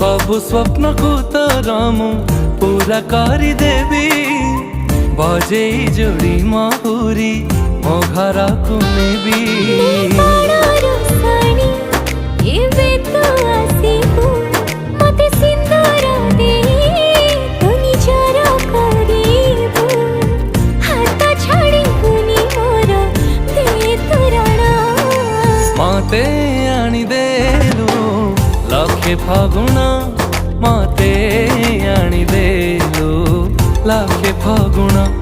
सबु स्वप्न को तोर मु पूरा करी देवी बजे जोड़ी महुरी मो घर को नेबी मते आनी देलु लखे फागुण मते आनी देलु लखे फागुण।